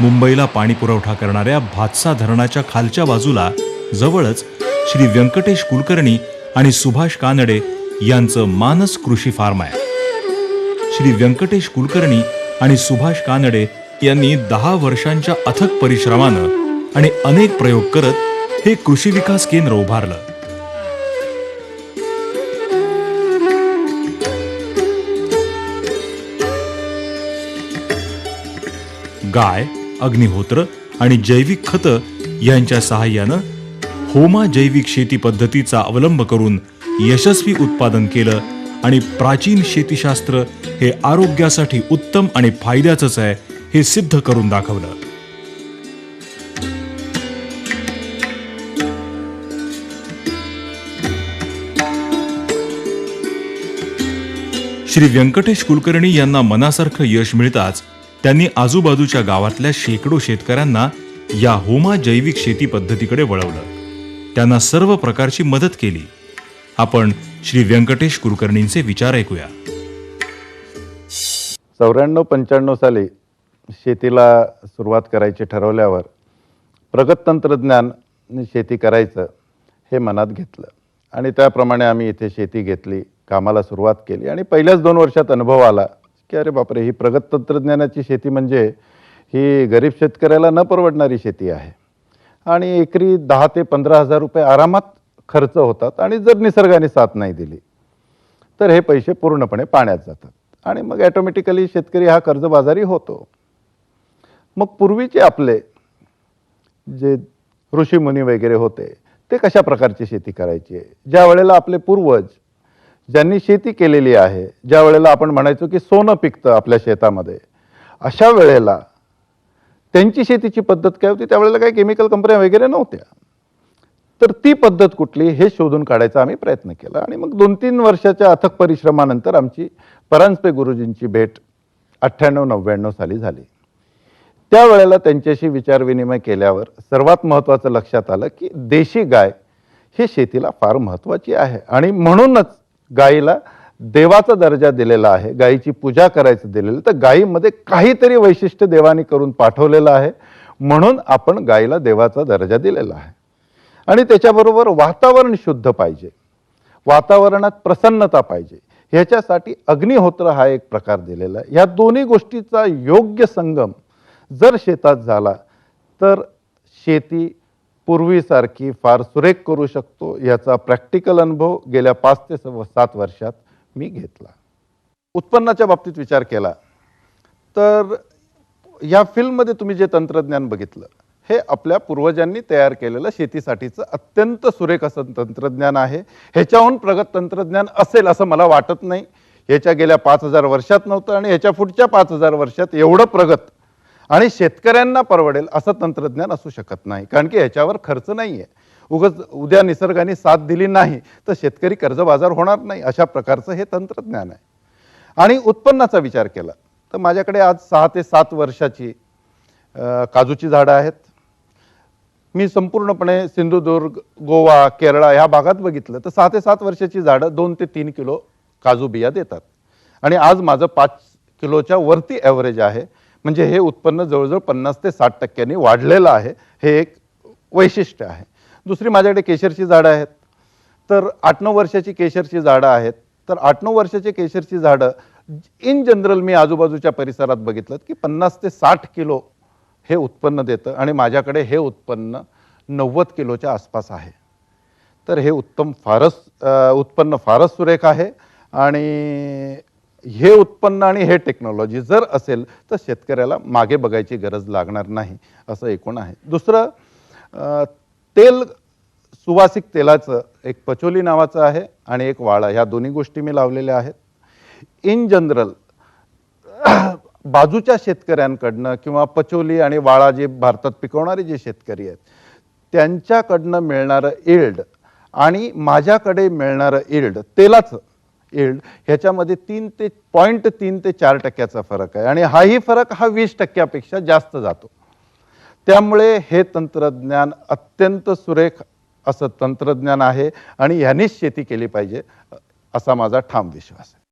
मुंबईला पाणी पुरवठा करणाऱ्या भातसा धरणाच्या खालच्या बाजूला जवळच श्री व्यंकटेश कुलकर्णी आणि सुभाष कानडे यांचं मानस कृषी फार्म आहे. श्री व्यंकटेश कुलकर्णी आणि सुभाष कानडे यांनी 10 वर्षांच्या अथक परिश्रमानं आणि अनेक प्रयोग करत हे कृषी विकास केंद्र उभारलं. गाय, अग्निहोत्र आणि जैविक खतं यांच्या सहाय्यानं होमा जैविक शेती पद्धतीचा अवलंब करून यशस्वी उत्पादन केलं आणि प्राचीन शेतीशास्त्र हे आरोग्यासाठी उत्तम आणि फायद्याचंच आहे हे सिद्ध करून दाखवलं. श्री व्यंकटेश कुलकर्णी यांना मनासारखं यश मिळताच त्यांनी आजूबाजूच्या गावातल्या शेकडो शेतकऱ्यांना या होमा जैविक शेती पद्धतीकडे वळवलं. त्यांना सर्व प्रकारची मदत केली. आपण श्री व्यंकटेश कुलकर्णींचे विचार ऐकूया. 94-95 साली शेतीला सुरुवात करायची ठरवल्यावर प्रगत तंत्रज्ञान शेती करायचं हे मनात घेतलं आणि त्याप्रमाणे आम्ही इथे शेती घेतली, कामाला सुरुवात केली आणि पहिल्याच 2 वर्षात अनुभव आला की अरे बापरे, ही प्रगत तंत्रज्ञानाची शेती म्हणजे ही गरीब शेतकऱ्याला न परवडणारी शेती आहे आणि एकरी 10 ते 15 हजार रुपये आरामात खर्च होतात आणि जर निसर्गाने साथ नाही दिली तर हे पैसे पूर्णपणे पाण्यात जातात आणि मग ॲटोमॅटिकली शेतकरी हा कर्जबाजारी होतो. मग पूर्वीचे आपले जे ऋषीमुनी वगैरे होते ते कशा प्रकारची शेती करायची, ज्या वेळेला आपले पूर्वज ज्यांनी शेती केलेली आहे, ज्या वेळेला आपण म्हणायचो की सोनं पिकतं आपल्या शेतामध्ये, अशा वेळेला त्यांची शेतीची पद्धत काय होती, त्यावेळेला काही केमिकल कंपन्या वगैरे नव्हत्या. तर ती पद्धत कुठली हे शोधून काढायचा आम्ही प्रयत्न केला आणि मग 2-3 वर्षाच्या अथक परिश्रमानंतर आमची परांजपे गुरुजींची भेट 98-99 साली झाली. त्यावेळेला त्यांच्याशी विचारविनिमय केल्यावर सर्वात महत्त्वाचं लक्षात आलं की देशी गाय ही शेतीला फार महत्त्वाची आहे आणि म्हणूनच गायीला देवाचा दर्जा दिलेला आहे, गायीची पूजा करायचं दिलेलं, तर गायीमध्ये काहीतरी वैशिष्ट्य देवाने करून पाठवलेलं आहे म्हणून आपण गायीला देवाचा दर्जा दिलेला आहे. आणि त्याच्याबरोबर वातावरण शुद्ध पाहिजे, वातावरणात प्रसन्नता पाहिजे, ह्याच्यासाठी अग्निहोत्र हा एक प्रकार दिलेला आहे. ह्या दोन्ही गोष्टीचा योग्य संगम जर शेतात झाला तर शेती पूर्वीसारखी फार सुरेख करू शकतो. याचा प्रॅक्टिकल अनुभव गेल्या 5 ते 7 वर्षात मी घेतला. उत्पन्नाच्या बाबतीत विचार केला तर या फिल्ममध्ये तुम्ही जे तंत्रज्ञान बघितलं हे आपल्या पूर्वजांनी तयार केलेलं शेतीसाठीचं अत्यंत सुरेख असं तंत्रज्ञान आहे. ह्याच्याहून प्रगत तंत्रज्ञान असेल असं मला वाटत नाही. ह्याच्या गेल्या 5000 वर्षात नव्हतं आणि ह्याच्या पुढच्या 5000 वर्षात एवढं प्रगत आणि शेतकऱ्यांना परवडेल असं तंत्रज्ञान असू शकत नाही, कारण की ह्याच्यावर खर्च नाही आहे. उगाच उद्या निसर्गाने साथ दिली नाही तर शेतकरी कर्जबाजार होणार नाही, अशा प्रकारचं हे तंत्रज्ञान आहे. आणि उत्पन्नाचा विचार केला तर माझ्याकडे आज 6 ते 7 वर्षाची काजूची झाडं आहेत. मी संपूर्णपणे सिंधुदुर्ग, गोवा, केरळ ह्या भागात बघितलं तर 6 ते 7 वर्षाची झाडं 2 ते 3 किलो काजू बिया देतात आणि आज माझं 5 किलोच्या वरती ॲव्हरेज आहे. म्हणजे हे उत्पन्न जवळजवळ 50 ते 60% वाढलेलं आहे. हे एक वैशिष्ट्य आहे. दुसरी माझ्याकडे केशरची झाडं आहेत तर 8-9 वर्षाची केशरची झाडं आहेत. तर 8-9 वर्षाची केशरची झाडं इन जनरल मी आजूबाजूच्या परिसरात बघितलं की 50 ते 60 किलो हे उत्पन्न देतं आणि माझ्याकडे हे उत्पन्न 90 किलोच्या आसपास आहे. तर हे उत्पन्न फारच सुरेख आहे आणि हे उत्पन्न आणि हे टेक्नॉलॉजी जर असेल तर शेतकऱ्याला मागे बघायची गरज लागणार नाही असं एकूण आहे. दुसरं तेल, सुवासिक तेलाचं एक पचोली नावाचं आहे आणि एक वाळा, ह्या दोन्ही गोष्टी मी लावलेल्या आहेत. इन जनरल बाजूच्या शेतकऱ्यांकडनं किंवा पचोली आणि वाळा जे भारतात पिकवणारे जे शेतकरी आहेत त्यांच्याकडनं मिळणारं इल्ड आणि माझ्याकडे मिळणारं इल्ड, तेलाचं इल्ड, ह्याच्यामध्ये 3 ते 4% फरक आहे आणि हाही फरक हा 20% जास्त जातो. त्यामुळे हे तंत्रज्ञान अत्यंत सुरेख असं तंत्रज्ञान आहे आणि ह्यानेच शेती केली पाहिजे असा माझा ठाम विश्वास आहे.